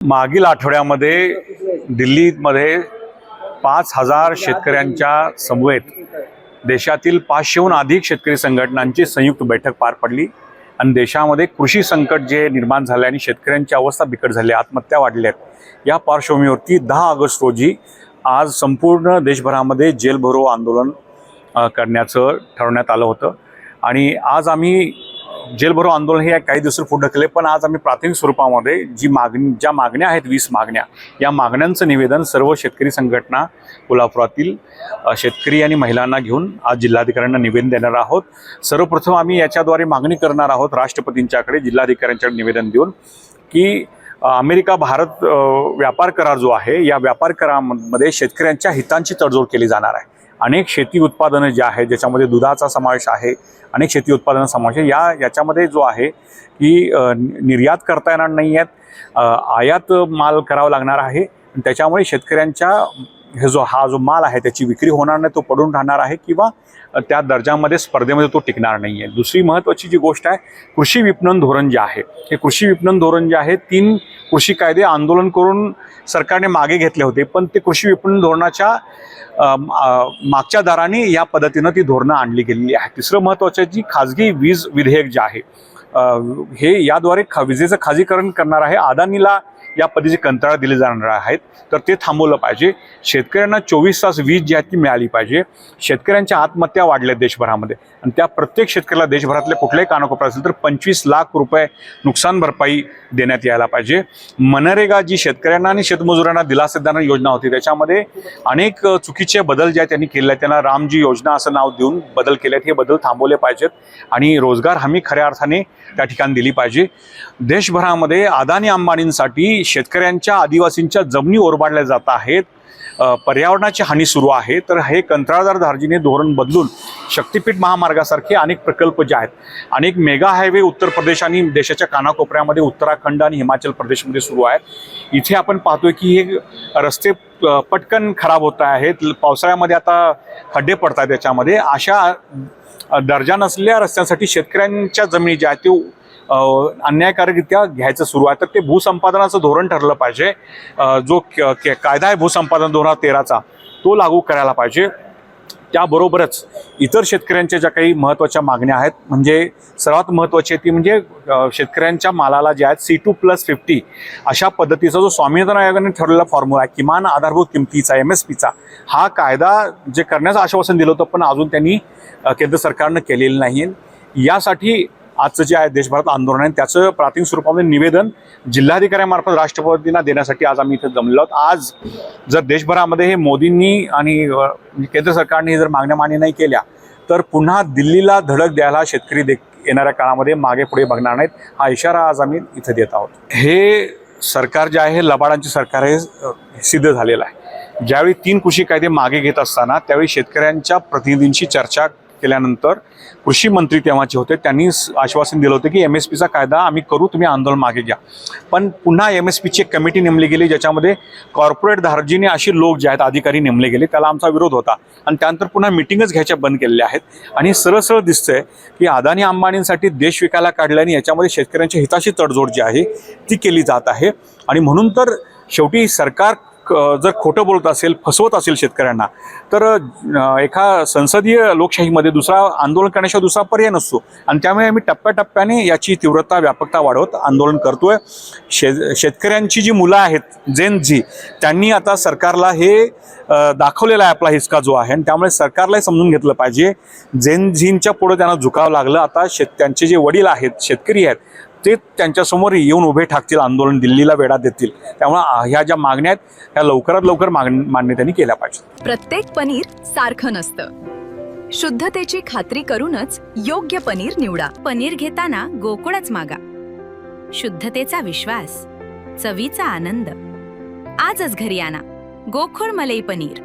मागील आठवड्यामध्ये दिल्लीमध्ये 5,000 शेतकऱ्यांच्या समवेत देशातील 500हून अधिक शेतकरी संघटनांची संयुक्त बैठक पार पडली आणि देशामध्ये कृषी संकट जे निर्माण झाले आणि शेतकऱ्यांची अवस्था बिकट झाली, आत्महत्या वाढल्या आहेत, या पार्श्वभूमीवरती 10 ऑगस्ट रोजी आज संपूर्ण देशभरामध्ये जेल भरो आंदोलन करण्याचं ठरवण्यात आलं होतं. आणि आज आम्ही जेल भरो आंदोलन हे काही दिवस पुढे ढकलले, पण आज आम्ही प्राथमिक स्वरूपामध्ये ज्या मागण्या आहेत 20 मागण्या, या मागण्यांचं निवेदन सर्व शेतकरी संघटना कोल्हापुरातील शेतकरी आणि महिलांना घेऊन आज जिल्हाधिकाऱ्यांना निवेदन देणार आहोत. सर्वप्रथम आम्ही याच्याद्वारे मागणी करणार आहोत राष्ट्रपतींच्याकडे, जिल्हाधिकाऱ्यांच्याकडे निवेदन देऊन की अमेरिका भारत व्यापार करार जो आहे, या व्यापार करारामध्ये शेतकऱ्यांच्या हितांची तडजोड केली जाणार आहे. अनेक शेती उत्पादनं जे आहेत, ज्याच्यामध्ये दुधाचा समावेश आहे, अनेक शेती उत्पादनं समावेश आहे, याच्यामध्ये जो आहे की निर्यात करता येणार नाही आहेत, आयात माल करावा लागणार आहे. त्याच्यामुळे शेतकऱ्यांच्या हा जो माल आहे त्याची विक्री होणार नाही, तो पडून राहणार आहे किंवा त्या दर्जामध्ये स्पर्धेमध्ये तो टिकणार नाही आहे. दुसरी महत्त्वाची जी गोष्ट आहे, कृषी विपणन धोरण जे आहे, हे कृषी विपणन धोरण जे आहे 3 कृषी कायदे आंदोलन करून सरकारने मागे घेतले होते, पण ते कृषी विपणन धोरणाच्या मागच्या दाराने या पद्धतीनं ती धोरणं आणली गेलेली आहे. तिसरं महत्त्वाचं जी खाजगी वीज विधेयक जे आहे, हे याद्वारे विजेचं खाजगीकरण करणार आहे. अदानीला या पद्धतीचे कंत्राट दिले जाणार आहेत, तर ते थांबवलं पाहिजे. शेतकऱ्यांना 24 तास वीज जी आहे ती मिळाली पाहिजे. शेतकऱ्यांच्या आत्महत्या वाढल्या देशभरामध्ये आणि त्या प्रत्येक शेतकऱ्याला देशभरातले कुठल्याही कानाकोपरा असेल तर 25 लाख रुपये नुकसान भरपाई देण्यात यायला पाहिजे. मनरेगा जी शेतकऱ्यांना आणि शेतमजुरांना दिलासा देणारी योजना होती, त्याच्यामध्ये अनेक चुकीचे बदल जे आहेत त्यांनी केले आहेत. त्यांना रामजी योजना असं नाव देऊन बदल केले आहेत. हे बदल थांबवले पाहिजेत आणि रोजगार हमी खऱ्या अर्थाने त्या ठिकाणी दिली पाहिजे. देशभरामध्ये अदानी अंबानींसाठी शेतकऱ्यांच्या, आदिवासींच्या जमिनी ओरबाडल्या जात आहेत, पर्यावरणाची हानी सुरू आहे. तर हे कंत्राटदार धार्जिणे धोरण बदलून शक्तिपीठ महामार्गासारखे अनेक प्रकल्प जे आहेत, अनेक मेगा हायवे उत्तर प्रदेश आणि देशाच्या कानाकोपऱ्यामध्ये उत्तराखंड आणि हिमाचल प्रदेशमध्ये सुरू आहेत. इथे आपण पाहतोय की हे रस्ते पटकन खराब होत आहेत, पावसाळ्यामध्ये आता खड्डे पडत आहेत. त्याच्यामध्ये अशा दर्जा नसलेल्या रस्त्यांसाठी शेतकऱ्यांच्या जमिनी ज्या आहेत ते अन्यायकारकरित्या घ्यायचं सुरू आहे. तर ते भूसंपादनाचं धोरण ठरलं पाहिजे. जो कायदा आहे भूसंपादन 2013चा, तो लागू करायला पाहिजे. त्याबरोबरच इतर शेतकऱ्यांच्या ज्या काही महत्त्वाच्या मागण्या आहेत, म्हणजे सर्वात महत्त्वाची ती म्हणजे शेतकऱ्यांच्या मालाला जे आहेत C2+50 अशा पद्धतीचा जो स्वामीनाथन आयोगाने ठरवलेला फॉर्म्युला आहे, किमान आधारभूत किमतीचा MSPचा, हा कायदा जे करण्याचं आश्वासन दिलं होतं पण अजून त्यांनी केंद्र सरकारनं केलेलं नाही. यासाठी आजचं जे आहे देशभरात आंदोलन आहे, त्याचं प्राथमिक स्वरूपामध्ये निवेदन जिल्हाधिकाऱ्यांमार्फत राष्ट्रपतींना देण्यासाठी आज आम्ही इथे जमलो आहोत. आज जर देशभरामध्ये हे मोदींनी आणि केंद्र सरकारने जर मागण्या मान्य नाही केल्या तर पुन्हा दिल्लीला धडक द्यायला शेतकरी येणाऱ्या काळामध्ये मागे पुढे बघणार नाहीत. हा इशारा आज आम्ही इथे देत आहोत. हे सरकार जे आहे, लबाडांचे सरकार हे सिद्ध झालेलं आहे. ज्यावेळी 3 कृषी कायदे मागे घेत असताना त्यावेळी शेतकऱ्यांच्या प्रतिनिधींशी चर्चा केल्यानंतर कृषी मंत्री तेव्हाचे होते, त्यांनी आश्वासन दिलं होतं की MSPचा कायदा आम्ही करू, तुम्ही आंदोलन मागे घ्या. पण पुन्हा MSPची एक कमिटी नेमली गेली, ज्याच्यामध्ये कॉर्पोरेट धार्जिणे अशी लोक जे आहेत, अधिकारी नेमले गेले. त्याला आमचा विरोध होता आणि त्यानंतर पुन्हा मिटिंगच घ्यायच्या बंद केलेल्या आहेत. आणि सरळ सरळ दिसतंय की अदानी अंबानींसाठी देश विकायला काढल्याने याच्यामध्ये शेतकऱ्यांच्या हिताची तडजोड जी आहे ती केली जात आहे. आणि म्हणून तर शेवटी सरकार जर खोटं बोलत असेल, फसवत असेल शेतकऱ्यांना, तर एका संसदीय लोकशाहीमध्ये दुसरा आंदोलन करण्याशिवाय दुसरा पर्याय नसतो. आणि त्यामुळे आम्ही टप्प्याटप्प्याने याची तीव्रता, व्यापकता वाढवत आंदोलन करतोय. शेतकऱ्यांची जी मुलं आहेत जेन झी, त्यांनी आता सरकारला हे दाखवलेला आहे आपला हिसका जो आहे, आणि त्यामुळे सरकारलाही समजून घेतलं पाहिजे. जेन झींच्या पुढे त्यांना झुकावं लागलं. आता त्यांचे जे वडील आहेत, शेतकरी आहेत, ते त्यांच्यासमोर येऊन उभे ठाकतील, आंदोलन दिल्लीला वेढा देतील. त्यामुळे ह्या ज्या मागण्या आहेत ह्या लवकरात लवकर मान्य त्यांनी केल्या पाहिजेत. प्रत्येक पनीर सारखं नसतं. शुद्धतेची खात्री करूनच योग्य पनीर निवडा. पनीर घेताना गोकुळच मागा. शुद्धतेचा विश्वास, चवीचा आनंद. आजच घरी आणा गोकुळ मलई पनीर.